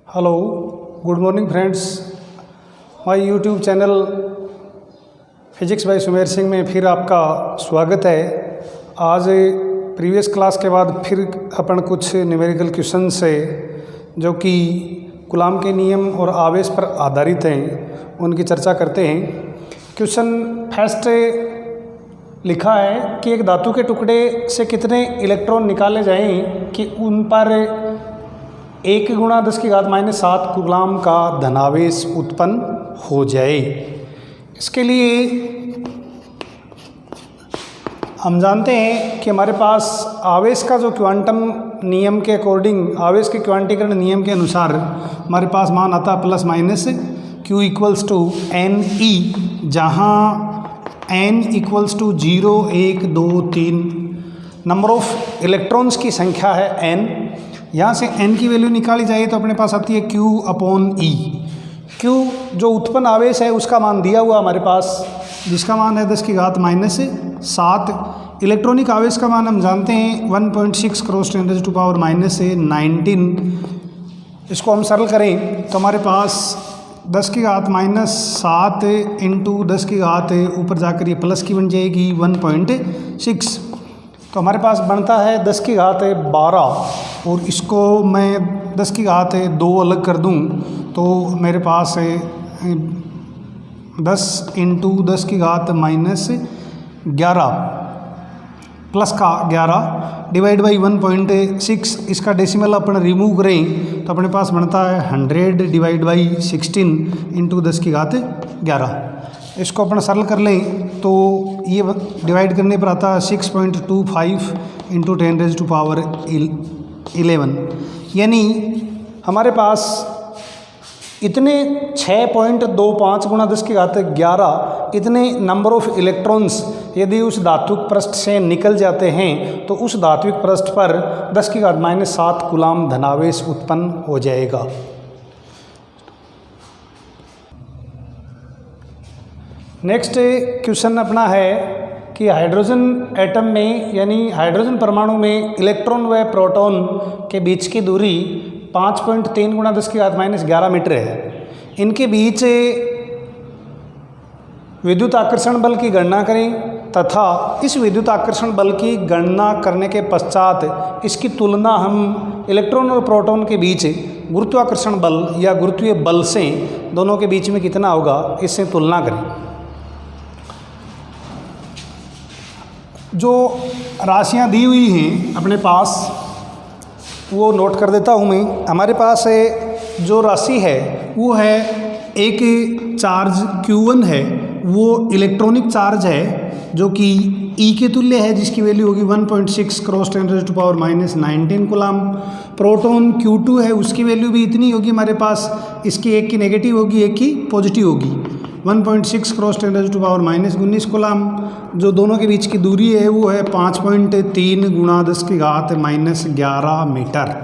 Hello, good morning friends. My YouTube channel physics bye Sumer Singh में फिर आपका स्वागत है। आज प्रीवियस क्लास के बाद फिर अपन कुछ न्यूमेरिकल क्वेश्चन से जो कि कूलॉम के नियम और आवेश पर आधारित हैं उनकी चर्चा करते हैं। क्वेश्चन फर्स्ट लिखा है कि एक धातु के टुकड़े से कितने इलेक्ट्रॉन निकाले जाएं कि उन पर 1 × 10⁻⁷ कूलॉम का धनावेश उत्पन्न हो जाए। इसके लिए हम जानते हैं कि हमारे पास आवेश का जो क्वांटम नियम के अकॉर्डिंग, आवेश के क्वांटीकरण नियम के अनुसार हमारे पास मान आता है प्लस माइनस Q = NE, जहाँ N = 0, 1, 2, 3 नंबर ऑफ इलेक्ट्रॉन्स की संख्या है N। यहाँ से N की वैल्यू निकाली जाए तो अपने पास आती है Q/E। Q जो उत्पन्न आवेश है उसका मान दिया हुआ हमारे पास, जिसका मान है 10⁻⁷। इलेक्ट्रॉनिक आवेश का मान हम जानते हैं 1.6 × 10⁻⁹। इसको हम सरल करें तो हमारे पास 10⁻⁷ इंटू 10⁻, ऊपर जाकर ये प्लस की बन जाएगी 1.6, तो हमारे पास बनता है 10⁻12। और इसको मैं 10⁻2 अलग कर दूं तो मेरे पास है 10 इंटू 10⁻⁻11 प्लस का 11 डिवाइड बाई 1.6। इसका डेसिमल अपन रिमूव करें तो अपने पास बनता है 100 डिवाइड बाई 16 इंटू 10⁻11। इसको अपन सरल कर लें तो ये डिवाइड करने पर आता है 6.25 इंटू 10⁻11, यानी हमारे पास इतने 6.25 × 10⁻11 इतने नंबर ऑफ इलेक्ट्रॉन्स यदि उस धात्विक पृष्ठ से निकल जाते हैं तो उस धात्विक पृष्ठ पर 10⁻⁷ कूलॉम धनावेश उत्पन्न हो जाएगा। नेक्स्ट क्वेश्चन अपना है कि हाइड्रोजन एटम में यानी हाइड्रोजन परमाणु में इलेक्ट्रॉन व प्रोटॉन के बीच की दूरी 5.3 × 10⁻11 मीटर है। इनके बीच विद्युत आकर्षण बल की गणना करें तथा इस विद्युत आकर्षण बल की गणना करने के पश्चात इसकी तुलना हम इलेक्ट्रॉन और प्रोटॉन के बीच गुरुत्वाकर्षण बल या गुरुत्वीय बल से दोनों के बीच में कितना होगा इससे तुलना करें। जो राशियां दी हुई हैं अपने पास वो नोट कर देता हूँ मैं। हमारे पास जो राशि है वो है एक चार्ज Q1 है, वो इलेक्ट्रॉनिक चार्ज है जो कि E के तुल्य है, जिसकी वैल्यू होगी 1.6 × 10⁻⁹ कूलॉम। प्रोटॉन Q2 है, उसकी वैल्यू भी इतनी होगी हमारे पास, इसकी एक की नेगेटिव होगी एक की पॉजिटिव होगी, 1.6 × 10⁻⁻19 कूलॉम। जो दोनों के बीच की दूरी है वो है 5.3 × 10⁻11 मीटर।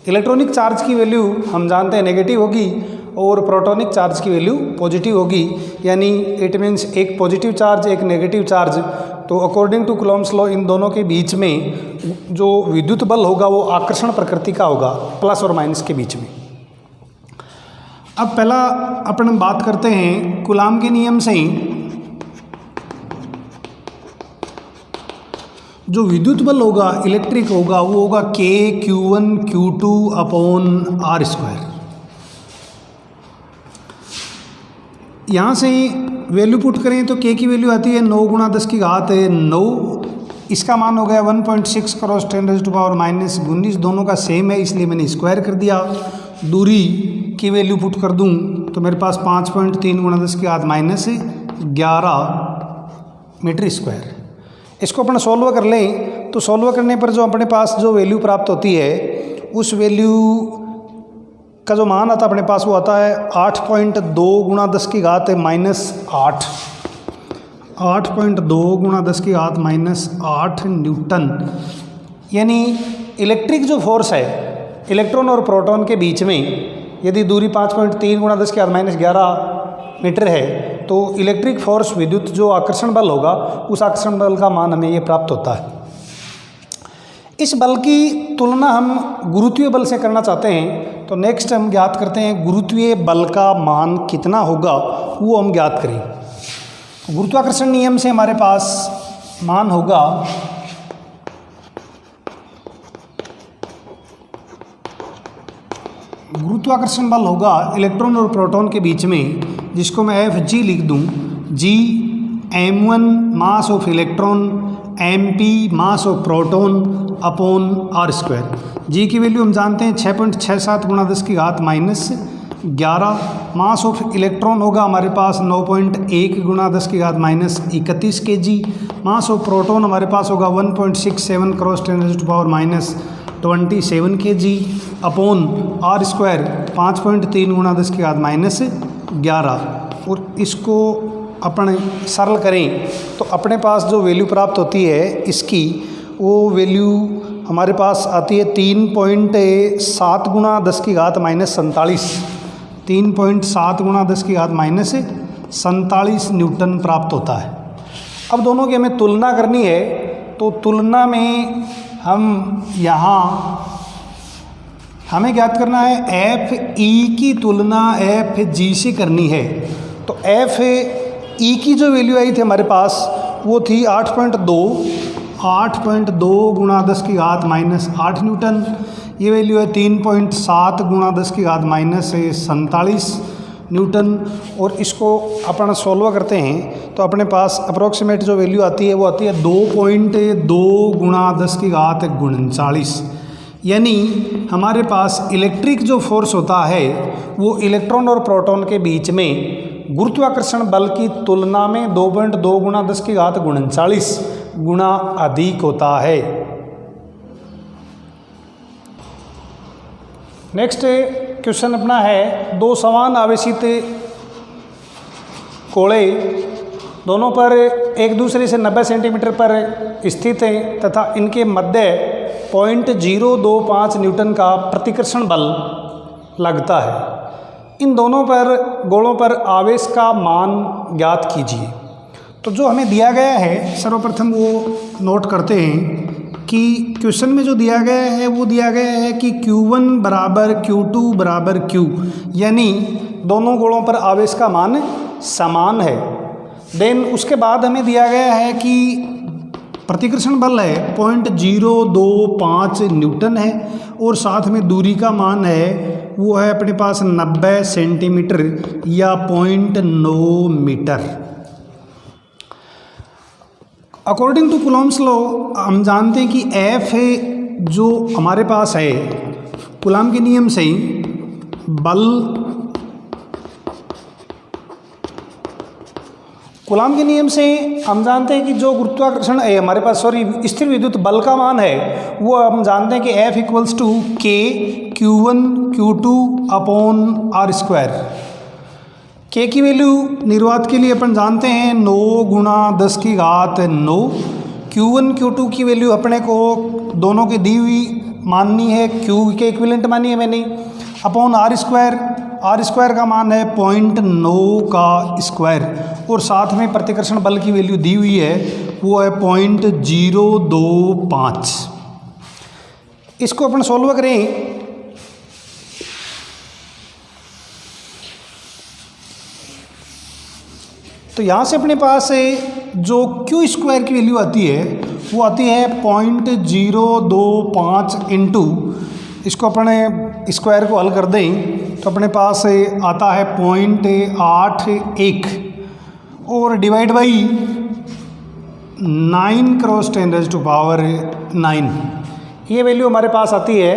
इलेक्ट्रॉनिक चार्ज की वैल्यू हम जानते हैं नेगेटिव होगी और प्रोटॉनिक चार्ज की वैल्यू पॉजिटिव होगी, यानी इट मीन्स एक पॉजिटिव चार्ज एक नेगेटिव चार्ज। तो अकॉर्डिंग टू कूलॉम्स लॉ इन दोनों के बीच में जो विद्युत बल होगा वो आकर्षण प्रकृति का होगा, प्लस और माइनस के बीच में। अब पहला अपन बात करते हैं कूलॉम के नियम से जो विद्युत बल होगा इलेक्ट्रिक होगा वो होगा K/Q1 Q2/R²। यहाँ से वैल्यू पुट करें तो K की वैल्यू आती है 9 × 10⁻9। इसका मान हो गया 1.6 × 10⁻⁻19। दोनों का सेम है इसलिए मैंने स्क्वायर कर दिया। दूरी की वैल्यू पुट कर दूं तो मेरे पास 5.3 × 10⁻11 मीटर स्क्वायर। इसको अपन सॉल्व कर लें तो सॉल्व करने पर जो अपने पास जो वैल्यू प्राप्त होती है उस वैल्यू का जो मान आता अपने पास वो आता है 8.2 × 10⁻⁻8। 8.2 × 10⁻⁻8 न्यूटन। यानी इलेक्ट्रिक जो फोर्स है इलेक्ट्रॉन और प्रोटॉन के बीच में यदि दूरी 5.3 × 10⁻11 मीटर है तो इलेक्ट्रिक फोर्स विद्युत जो आकर्षण बल होगा उस आकर्षण बल का मान हमें ये प्राप्त होता है। इस बल की तुलना हम गुरुत्वीय बल से करना चाहते हैं, तो नेक्स्ट हम ज्ञात करते हैं गुरुत्वीय बल का मान कितना होगा, वो हम ज्ञात करें। गुरुत्वाकर्षण नियम से हमारे पास मान होगा गुरुत्वाकर्षण बल होगा इलेक्ट्रॉन और प्रोटॉन के बीच में, जिसको मैं Fg लिख दूं, G m1 mass of electron mp mass of proton upon r square. G की वैल्यू हम जानते हैं 6.67 गुणा 10 की घात -11। मास ऑफ इलेक्ट्रॉन होगा हमारे पास 9.1 गुणा 10 की घात -31 kg। मास ऑफ प्रोटॉन हमारे पास होगा 1.67 cross 10⁻27 kg upon r square 5.3 गुणा 10 की घात -11। और इसको अपन सरल करें तो अपने पास जो वैल्यू प्राप्त होती है इसकी, वो वैल्यू हमारे पास आती है 3.7 गुणा 10 की घात -47। 3.7 गुणा 10 की घात -47 न्यूटन प्राप्त होता है। अब दोनों की हमें तुलना करनी है, तो तुलना में हम यहाँ हमें ज्ञात करना है Fe की तुलना Fg से करनी है। तो Fe की जो वैल्यू आई थी हमारे पास वो थी 8.2 गुणा 10 की घात -8 न्यूटन। ये वैल्यू है 3.7 गुणा 10 की घात -47 न्यूटन। और इसको अपन सोल्व करते हैं तो अपने पास अप्रोक्सीमेट जो वैल्यू आती है वो आती है 2.2 गुणा 10 की घात 39। यानी हमारे पास इलेक्ट्रिक जो फोर्स होता है वो इलेक्ट्रॉन और प्रोटॉन के बीच में गुरुत्वाकर्षण बल की तुलना में 2.2 गुणा 10 की घात 39 गुणा अधिक होता है। नेक्स्ट क्वेश्चन अपना है, दो समान आवेशित कोड़े दोनों पर एक दूसरे से 90 सेंटीमीटर पर स्थित हैं तथा इनके मध्य 0.025 न्यूटन का प्रतिकर्षण बल लगता है। इन दोनों पर गोलों पर आवेश का मान ज्ञात कीजिए। तो जो हमें दिया गया है सर्वप्रथम वो नोट करते हैं कि क्वेश्चन में जो दिया गया है वो दिया गया है कि Q1 बराबर Q2 बराबर Q, यानी दोनों गोलों पर आवेश का मान समान है। देन उसके बाद हमें दिया गया है कि प्रतिकर्षण बल है 0.025 न्यूटन है और साथ में दूरी का मान है वो है अपने पास 90 सेंटीमीटर या 0.9 metre. According to Coulomb's law हम जानते हैं कि F जो हमारे पास है कूलॉम के नियम से बल, कूलॉम के नियम से हम जानते हैं कि जो गुरुत्वाकर्षण है हमारे पास स्थिर विद्युत बल का मान है वो हम जानते हैं कि F equals to K Q1 Q2 upon R square. K की वैल्यू निर्वात के लिए अपन जानते हैं 9 गुणा 10 की घात 9। Q1 Q2 की वैल्यू अपने को दोनों की दी हुई माननी है, Q के इक्विवेलेंट मानी है मैंने, upon R square. R square का मान है 0.9 का स्क्वायर और साथ में प्रतिकर्षण बल की वैल्यू दी हुई है वो है 0.025। इसको अपन सोल्व करें तो यहाँ से अपने पास जो Q स्क्वायर की वैल्यू आती है वो आती है 0.025 इंटू, इसको अपने स्क्वायर को हल कर दें तो अपने पास आता है 0.81 और डिवाइड बाई 9 क्रॉस 10⁻⁹। ये वैल्यू हमारे पास आती है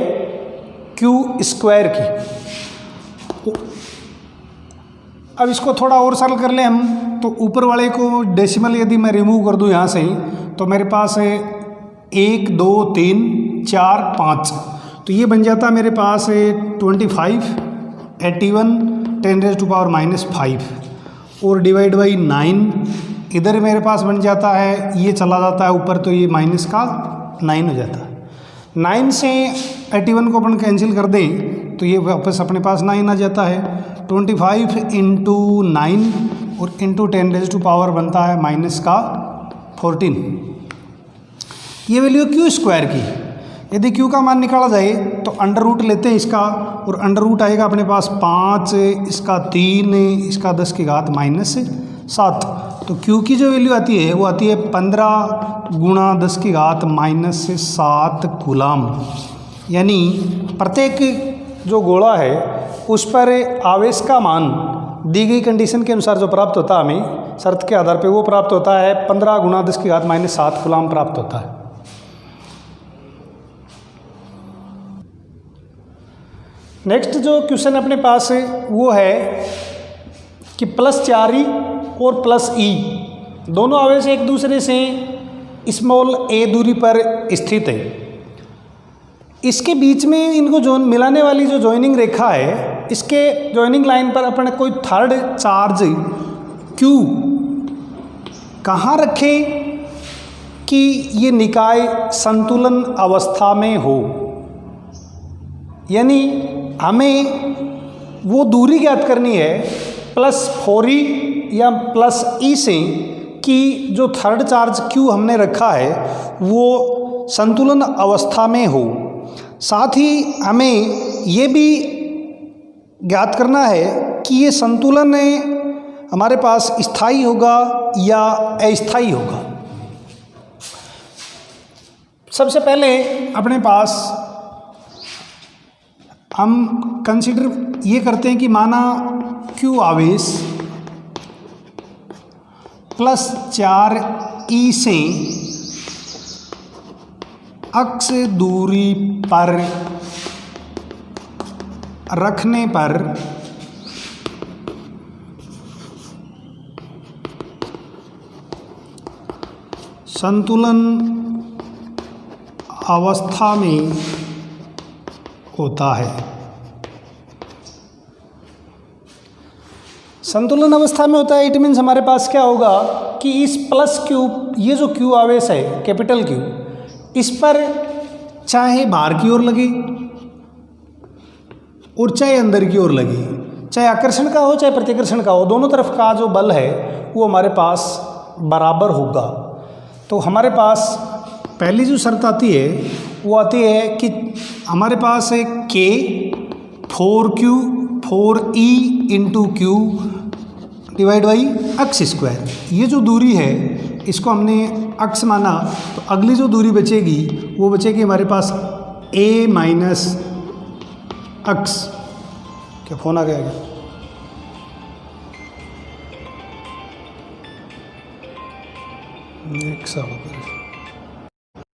Q स्क्वायर की। अब इसको थोड़ा और सरल कर लें हम, तो ऊपर वाले को डेसिमल यदि मैं रिमूव कर दूं यहाँ से तो मेरे पास है 1 2 3 4 5, तो ये बन जाता मेरे पास है 25 81 10⁻⁻5 और डिवाइड बाई 9। इधर मेरे पास बन जाता है, ये चला जाता है ऊपर तो ये माइनस का 9 हो जाता है। 9 से 81 को अपन कैंसिल कर दें तो ये वापस अपने पास 9 आ जाता है। 25 इंटू 9 और इंटू 10⁻⁻ बनता है -14। ये वैल्यू Q स्क्वायर की। यदि Q का मान निकाला जाए तो अंडर रूट लेते हैं इसका, और अंडर रूट आएगा अपने पास 5, इसका 3, इसका 10 की घात -7। तो Q की जो वैल्यू आती है वो आती है 15 गुणा 10 की घात -7 कूलाम। यानी प्रत्येक जो गोला है उस पर आवेश का मान दी गई कंडीशन के अनुसार जो प्राप्त होता है हमें शर्त के आधार पे वो प्राप्त होता है 15 गुणा 10 की घात -7 कूलाम प्राप्त होता है। नेक्स्ट जो क्वेश्चन अपने पास है वो है कि +4e और +e दोनों आवेश एक दूसरे से स्मॉल a दूरी पर स्थित है। इसके बीच में इनको जो मिलाने वाली जो जॉइनिंग रेखा है, इसके जॉइनिंग लाइन पर अपन कोई थर्ड चार्ज Q कहाँ रखें कि ये निकाय संतुलन अवस्था में हो। यानी हमें वो दूरी ज्ञात करनी है +4e या +e से कि जो थर्ड चार्ज Q हमने रखा है वो संतुलन अवस्था में हो। साथ ही हमें ये भी ज्ञात करना है कि ये संतुलन हमारे पास स्थायी होगा या अस्थायी होगा। सबसे पहले अपने पास हम कंसीडर ये करते हैं कि माना Q आवेश +4e से अक्ष दूरी पर रखने पर संतुलन अवस्था में होता है। संतुलन अवस्था में होता है इट मीन्स हमारे पास क्या होगा कि इस +Q, ये जो Q आवेश है कैपिटल Q, इस पर चाहे बाहर की ओर लगे और चाहे अंदर की ओर लगे, चाहे आकर्षण का हो चाहे प्रतिकर्षण का हो, दोनों तरफ का जो बल है वो हमारे पास बराबर होगा। तो हमारे पास पहली जो शर्त आती है वो आती है कि हमारे पास है K 4Q 4e into Q divide by अक्ष स्क्वायर। ये जो दूरी है इसको हमने अक्ष माना, तो अगली जो दूरी बचेगी वो बचेगी हमारे पास a माइनस अक्ष। क्या फ़ोन आ गया क्या? एक साल